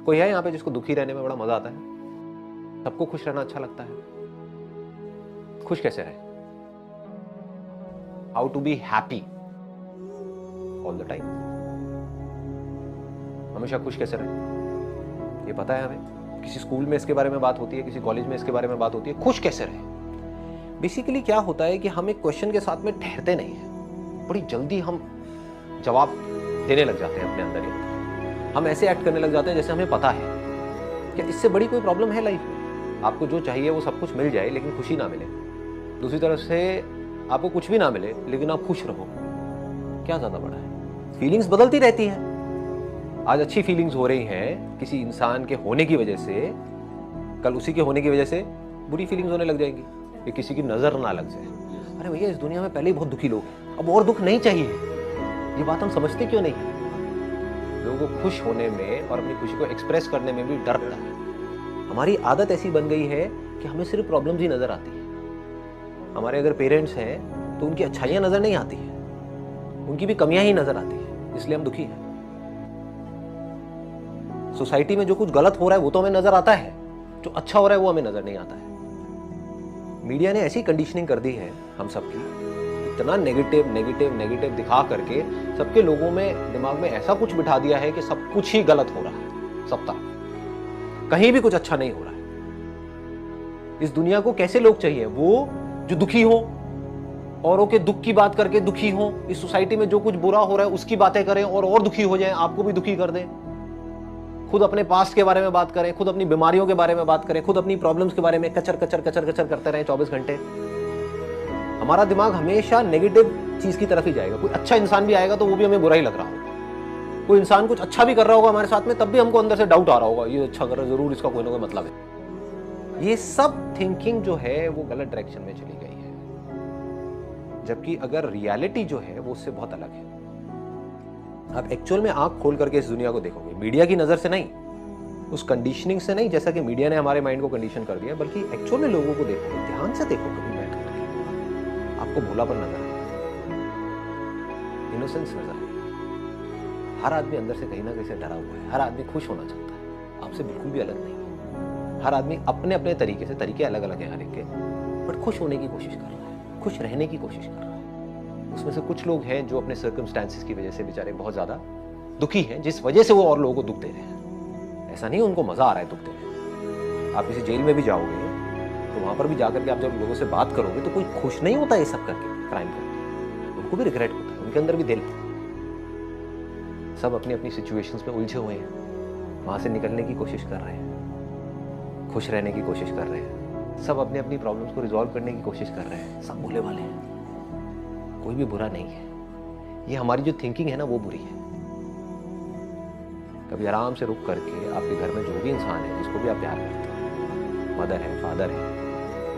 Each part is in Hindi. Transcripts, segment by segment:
कोई है यहाँ पे जिसको दुखी रहने में बड़ा मजा आता है? सबको खुश रहना अच्छा लगता है। खुश कैसे रहे? How to be happy all the time. हमेशा खुश कैसे रहे, ये पता है हमें। किसी स्कूल में इसके बारे में बात होती है, किसी कॉलेज में इसके बारे में बात होती है। खुश कैसे रहे? बेसिकली क्या होता है कि हम एक क्वेश्चन के साथ में ठहरते नहीं है, बड़ी जल्दी हम जवाब देने लग जाते हैं अपने अंदर ही। हम ऐसे एक्ट करने लग जाते हैं जैसे हमें पता है कि इससे बड़ी कोई प्रॉब्लम है लाइफ में। आपको जो चाहिए वो सब कुछ मिल जाए लेकिन खुशी ना मिले। दूसरी तरफ से आपको कुछ भी ना मिले लेकिन आप खुश रहो, क्या ज्यादा बड़ा है? फीलिंग्स बदलती रहती हैं। आज अच्छी फीलिंग्स हो रही हैं किसी इंसान के होने की वजह से, कल उसी के होने की वजह से बुरी फीलिंग्स होने लग जाएंगी कि किसी की नजर ना लग जाए। अरे भैया, इस दुनिया में पहले ही बहुत दुखी लोग हैं, अब और दुख नहीं चाहिए। ये बात हम समझते क्यों नहीं? लोगों को खुश होने में और अपनी खुशी को एक्सप्रेस करने में भी डर लगता है। हमारी आदत ऐसी बन गई है कि हमें सिर्फ प्रॉब्लम्स ही नजर आती है। हमारे अगर पेरेंट्स हैं तो उनकी अच्छाइयां नजर नहीं आती है, उनकी भी कमियां ही नजर आती है, इसलिए हम दुखी हैं। सोसाइटी में जो कुछ गलत हो रहा है वो तो हमें नजर आता है, जो अच्छा हो रहा है वो हमें नजर नहीं आता है। मीडिया ने ऐसी कंडीशनिंग कर दी है हम सबकी, इतना नेगेटिव नेगेटिव नेगेटिव दिखा करके सबके लोगों में दिमाग में ऐसा कुछ बिठा दिया है कि सब कुछ ही गलत हो रहा है, सब तरफ कहीं भी कुछ अच्छा नहीं हो रहा है। इस दुनिया को कैसे लोग चाहिए? वो जो दुखी हो, औरों के दुख की बात करके दुखी हो, इस सोसाइटी में जो कुछ बुरा हो रहा है उसकी बातें करें और दुखी हो जाएं, आपको भी दुखी कर दें। खुद अपने पास्ट के बारे में बात करें, खुद अपनी बीमारियों के बारे में बात करें, खुद अपनी प्रॉब्लम्स के बारे में कचर कचर कचर कचर करते रहें 24 घंटे। हमारा दिमाग हमेशा नेगेटिव चीज की तरफ ही जाएगा। कोई अच्छा इंसान भी आएगा तो वो भी हमें बुरा ही लग रहा होगा। कोई इंसान कुछ अच्छा भी कर रहा होगा हमारे साथ में, तब भी हमको अंदर से डाउट आ रहा होगा, ये अच्छा कर रहा है, जरूर इसका कोई ना कोई मतलब है। ये सब थिंकिंग जो है वो गलत डायरेक्शन में चली गई है, जबकि अगर रियलिटी जो है वो उससे बहुत अलग है। आप एक्चुअल में आंख खोल करके इस दुनिया को देखोगे, मीडिया की नजर से नहीं, उस कंडीशनिंग से नहीं जैसा कि मीडिया ने हमारे माइंड को कंडीशन कर दिया, बल्कि एक्चुअल में लोगों को देखोगे, ध्यान से देखो कभी बैठ करके, आपको भोलापन नजर आएगा, इनोसेंस नजर आएगा। हर आदमी अंदर से कहीं ना कहीं से डरा हुआ है, हर आदमी खुश होना चाहता है, आपसे बिल्कुल भी अलग नहीं है। हर आदमी अपने अपने तरीके से, तरीके अलग अलग हैं हर एक के, बट खुश होने की कोशिश कर रहा है, खुश रहने की कोशिश कर रहा है। उसमें से कुछ लोग हैं जो अपने सर्कमस्टेंसेस की वजह से बेचारे बहुत ज्यादा दुखी हैं, जिस वजह से वो और लोगों को दुख दे रहे हैं। ऐसा नहीं उनको मजा आ रहा है दुख देने में। आप किसी जेल में भी जाओगे तो वहां पर भी जाकर के आप जब लोगों से बात करोगे तो कोई खुश नहीं होता ये सब करके, क्राइम करके। उनको भी रिग्रेट होता है, उनके अंदर भी दिल है। सब अपनी अपनी सिचुएशंस में उलझे हुए हैं, वहां से निकलने की कोशिश कर रहे हैं, खुश रहने की कोशिश कर रहे हैं, सब अपनी अपनी प्रॉब्लम्स को रिजॉल्व करने की कोशिश कर रहे हैं। सब भोले वाले हैं, कोई भी बुरा नहीं है। ये हमारी जो थिंकिंग है ना वो बुरी है। कभी आराम से रुक करके आपके घर में जो भी इंसान है, जिसको भी आप प्यार करते हो, मदर है, फादर है,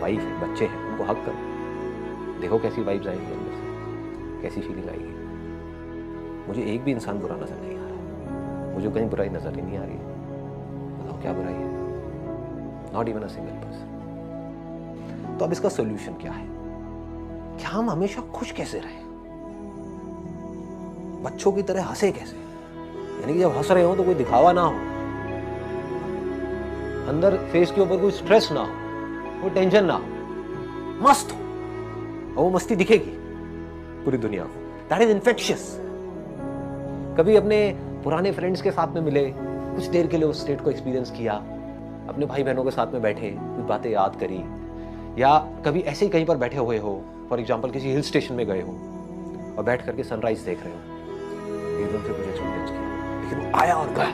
वाइफ है, बच्चे हैं, उनको हक करो, देखो कैसी वाइब्स आएंगी अंदर से, कैसी फीलिंग आएगी। मुझे एक भी इंसान बुरा नजर नहीं आ रहा, मुझे कहीं बुराई नजर ही नहीं आ रही है। बताओ क्या बुराई है? Not even a single person. तो अब इसका सोल्यूशन क्या है? क्या हम हमेशा खुश कैसे रहें? बच्चों की तरह हंसे कैसे? यानी कि जब हंस रहे हो तो कोई दिखावा ना हो, अंदर फेस के ऊपर कोई स्ट्रेस ना हो, कोई टेंशन ना हो, मस्त हो, और वो मस्ती दिखेगी पूरी दुनिया को। That is infectious. कभी अपने पुराने फ्रेंड्स के साथ में मिले, कुछ देर के लिए उस स्टेट को एक्सपीरियंस किया, अपने भाई बहनों के साथ में बैठे, कुछ बातें याद करी, या कभी ऐसे ही कहीं पर बैठे हुए हो, फॉर एग्जाम्पल किसी हिल स्टेशन में गए हो और बैठ करके सनराइज देख रहे हो, एकदम से कुछ एक्सपीरियंस किया, लेकिन वो आया और गया,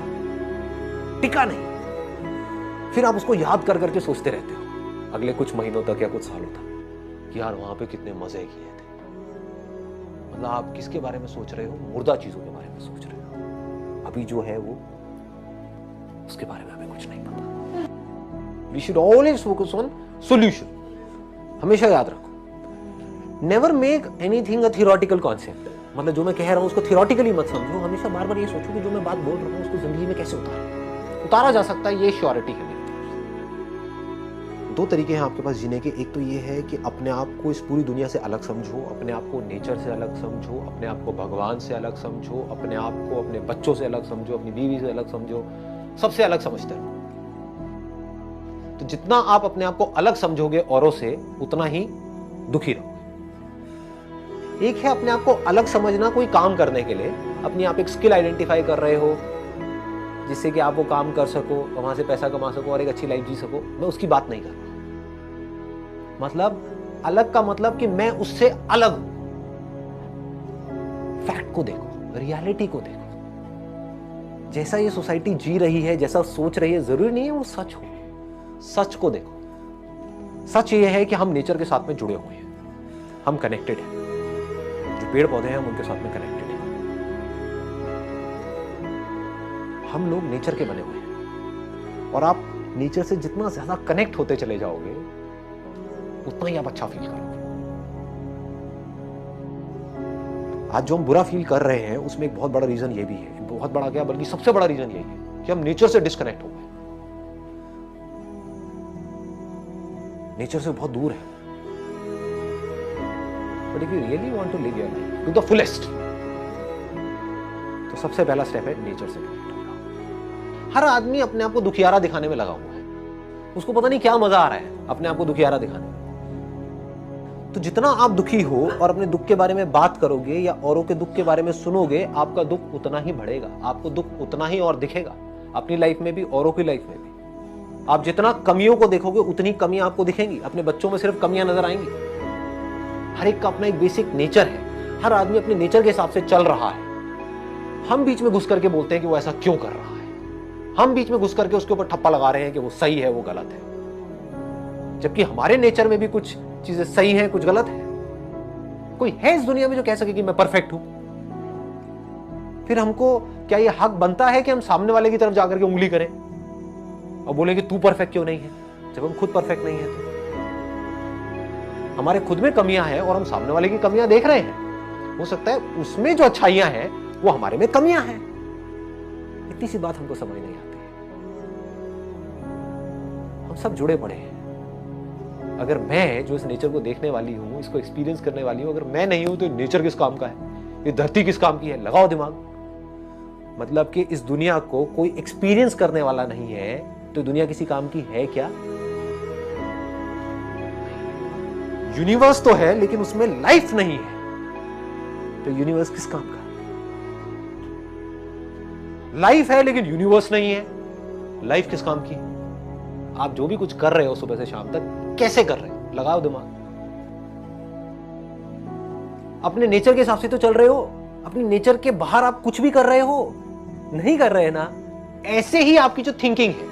टिका नहीं। फिर आप उसको याद कर करके सोचते रहते हो अगले कुछ महीनों तक या कुछ सालों तक कि यार वहां पे कितने मजे किए थे। मतलब आप किसके बारे में सोच रहे हो? मुर्दा चीजों के बारे में सोच रहे हो। अभी जो है वो, उसके बारे में हमें कुछ नहीं पता। We should always focus on solution. हमेशा याद रखो, never make anything a theoretical concept. मतलब जो मैं कह रहा हूं उसको थियोरेटिकली मत समझो, हमेशा बार बार ये सोचो कि जो मैं बात बोल रहा हूं उसको जिंदगी में कैसे उतारा जा सकता है। ये श्योरिटी है मेरी तरफ से। दो तरीके हैं आपके पास जीने के। एक तो ये है कि अपने आप को इस पूरी दुनिया से अलग समझो, अपने आप को नेचर से अलग समझो, अपने आप को भगवान से अलग समझो, अपने आप को अपने बच्चों से अलग समझो, अपनी बीवी से अलग समझो, सबसे अलग समझते रहो। तो जितना आप अपने आप को अलग समझोगे औरों से, उतना ही दुखी रहोगे। एक है अपने आप को अलग समझना कोई काम करने के लिए, अपनी आप एक स्किल आइडेंटिफाई कर रहे हो जिससे कि आप वो काम कर सको, वहां से पैसा कमा सको और एक अच्छी लाइफ जी सको। मैं उसकी बात नहीं कर रहा। मतलब अलग का मतलब कि मैं उससे अलग हूं। फैक्ट को देखो, रियलिटी को देखो। जैसा ये सोसाइटी जी रही है, जैसा सोच रही है, जरूरी नहीं है वो सच हो। सच को देखो। सच ये है कि हम नेचर के साथ में जुड़े हुए हैं, हम कनेक्टेड हैं। जो पेड़ पौधे हैं हम उनके साथ में कनेक्टेड हैं। हम लोग नेचर के बने हुए हैं और आप नेचर से जितना ज्यादा कनेक्ट होते चले जाओगे उतना ही आप अच्छा फील करोगे। आज जो हम बुरा फील कर रहे हैं उसमें एक बहुत बड़ा रीजन ये भी है, बहुत बड़ा क्या बल्कि सबसे बड़ा रीजन यही है कि हम नेचर से डिस्कनेक्ट हो गए, नेचर से बहुत दूर है। But if you really want to live your life to the fullest, तो सबसे पहला स्टेप है नेचर से कनेक्ट होना। हर आदमी अपने आप को दुखियारा दिखाने में लगा हुआ है। उसको पता नहीं क्या मजा आ रहा है अपने आप को दुखियारा दिखाने में। तो जितना आप दुखी हो और अपने दुख के बारे में बात करोगे या औरों के दुख के बारे में सुनोगे, आपका दुख उतना ही बढ़ेगा, आपको दुख उतना ही और दिखेगा, अपनी लाइफ में भी औरों की लाइफ में भी। आप जितना कमियों को देखोगे उतनी कमियां आपको दिखेंगी। अपने बच्चों में सिर्फ कमियां नजर आएंगी। हर एक का अपना एक बेसिक नेचर है, हर आदमी अपने नेचर के हिसाब से चल रहा है। हम बीच में घुस करके बोलते हैं कि वो ऐसा क्यों कर रहा है, हम बीच में घुस करके उसके ऊपर ठप्पा लगा रहे हैं कि वो सही है वो गलत है, जबकि हमारे नेचर में भी कुछ चीजें सही हैं कुछ गलत है। कोई है इस दुनिया में जो कह सके कि मैं परफेक्ट हूं? फिर हमको क्या ये हक बनता है कि हम सामने वाले की तरफ जाकर के उंगली करें और बोले कि तू परफेक्ट क्यों नहीं है, जब हम खुद परफेक्ट नहीं है? तो हमारे खुद में कमियां हैं और हम सामने वाले की कमियां देख रहे हैं। हो सकता है उसमें जो अच्छाइयां हैं वो हमारे में कमियां हैं। इतनी सी बात हमको समझ नहीं आती है। हम सब जुड़े पड़े हैं। अगर मैं जो इस नेचर को देखने वाली हूं, इसको एक्सपीरियंस करने वाली हूं, अगर मैं नहीं हूं तो नेचर किस काम का है, ये धरती किस काम की है? लगाओ दिमाग। मतलब कि इस दुनिया को कोई एक्सपीरियंस करने वाला नहीं है तो दुनिया किसी काम की है क्या? यूनिवर्स तो है लेकिन उसमें लाइफ नहीं है, तो यूनिवर्स किस काम का? लाइफ है लेकिन यूनिवर्स नहीं है, लाइफ किस काम की? आप जो भी कुछ कर रहे हो सुबह से शाम तक, कैसे कर रहे हो? लगाओ दिमाग। अपने नेचर के हिसाब से तो चल रहे हो, अपनी नेचर के बाहर आप कुछ भी कर रहे हो? नहीं कर रहे ना। ऐसे ही आपकी जो थिंकिंग है,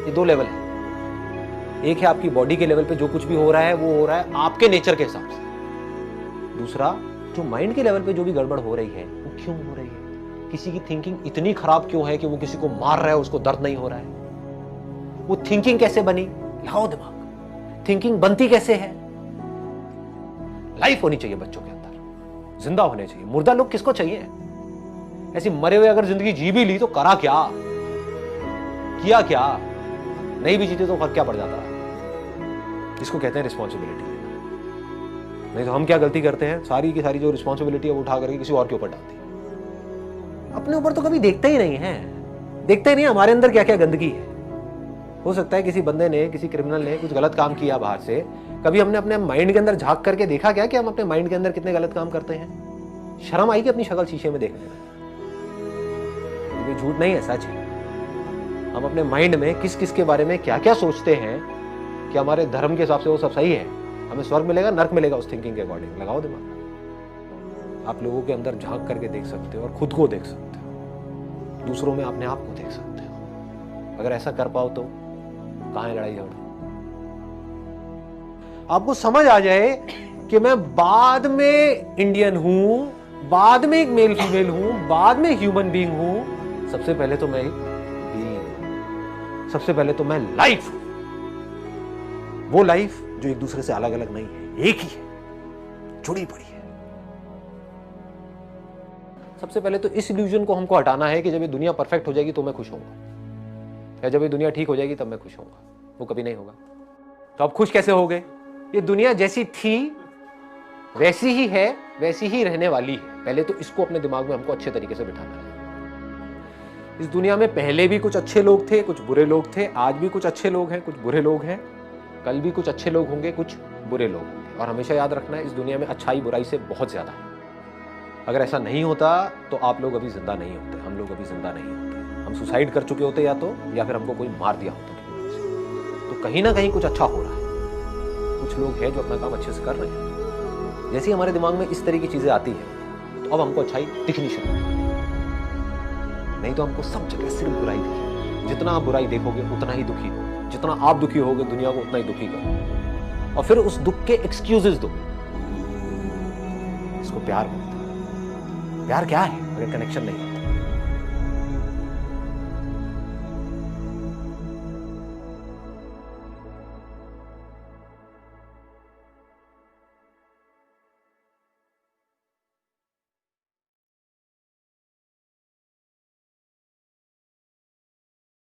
ये दो लेवल है। एक है आपकी बॉडी के लेवल पे जो कुछ भी हो रहा है वो हो रहा है आपके नेचर के हिसाब से। दूसरा, जो माइंड के लेवल पे जो भी गड़बड़ हो रही है वो क्यों हो रही है? किसी की थिंकिंग इतनी खराब क्यों है कि वो किसी को मार रहा है, उसको दर्द नहीं हो रहा है? वो थिंकिंग कैसे बनी? लगाओ दिमाग। थिंकिंग बनती कैसे है? लाइफ होनी चाहिए बच्चों के अंदर, जिंदा होने चाहिए। मुर्दा लोग किसको चाहिए? ऐसी मरे हुए अगर जिंदगी जी भी ली तो करा क्या, किया क्या? नहीं भी जीते तो फर्क क्या पड़ जाता है? इसको कहते हैं रिस्पॉन्सिबिलिटी। नहीं तो हम क्या गलती करते हैं, सारी की सारी जो रिस्पॉन्सिबिलिटी है वो उठा करके किसी और के ऊपर डालती है। अपने ऊपर तो कभी देखते ही नहीं है, देखते ही नहीं हमारे अंदर क्या क्या गंदगी है। हो सकता है किसी बंदे ने, किसी क्रिमिनल ने कुछ गलत काम किया बाहर से, कभी हमने अपने माइंड के अंदर झांक करके देखा क्या कि हम अपने माइंड के अंदर कितने गलत काम करते हैं? शर्म आई कि अपनी शक्ल शीशे में देखने में? ये झूठ नहीं है, सच है। हम अपने माइंड में किस किस के बारे में क्या क्या सोचते हैं कि हमारे धर्म के हिसाब से वो सब सही है, हमें स्वर्ग मिलेगा नर्क मिलेगा उस थिंकिंग के अकॉर्डिंग। लगाओ दिमाग। आप लोगों के अंदर झांक करके देख सकते हो और खुद को देख सकते हो, दूसरों में अपने आप को देख सकते हो। अगर ऐसा कर पाओ तो कहां है लड़ाई झगड़ा? आपको समझ आ जाए कि मैं बाद में इंडियन हूं, बाद में एक मेल फीमेल हूं, बाद में ह्यूमन बीइंग हूं, सबसे पहले तो मैं एक बीइंग, सबसे पहले तो मैं लाइफ हूं। वो लाइफ जो एक दूसरे से अलग अलग नहीं है, एक ही है, जुड़ी पड़ी है। सबसे पहले तो इस इल्यूजन को हमको हटाना है कि जब ये दुनिया परफेक्ट हो जाएगी तो मैं खुश होऊंगा, या जब ये दुनिया ठीक हो जाएगी तब मैं खुश होऊंगा। वो कभी नहीं होगा। तो आप खुश कैसे होगे? ये दुनिया जैसी थी वैसी ही है, वैसी ही रहने वाली है। पहले तो इसको अपने दिमाग में हमको अच्छे तरीके से बिठाना है। इस दुनिया में पहले भी कुछ अच्छे लोग थे, कुछ बुरे लोग थे, आज भी कुछ अच्छे लोग हैं, कुछ बुरे लोग हैं, कल भी कुछ अच्छे लोग होंगे, कुछ बुरे लोग होंगे। और हमेशा याद रखना है, इस दुनिया में अच्छाई बुराई से बहुत ज्यादा है। अगर ऐसा नहीं होता तो आप लोग अभी जिंदा नहीं होते, हम लोग अभी जिंदा नहीं होते, हम सुसाइड कर चुके होते या फिर हमको कोई मार दिया होता। तो कहीं ना कहीं कुछ अच्छा हो रहा है, कुछ लोग हैं जो अपना काम अच्छे से कर रहे हैं। जैसे ही हमारे दिमाग में इस तरह की चीजें आती हैं तो अब हमको अच्छाई दिखनी शुरू होती है। नहीं तो हमको सब जगह सिर्फ बुराई दिखेगी। जितना आप बुराई देखोगे उतना ही दुखी हो, जितना आप दुखी होगे दुनिया को उतना ही दुखी करो, और फिर उस दुख के एक्सक्यूजेस दो। इसको प्यार बोलते हैं। प्यार क्या है अगर कनेक्शन नहीं है?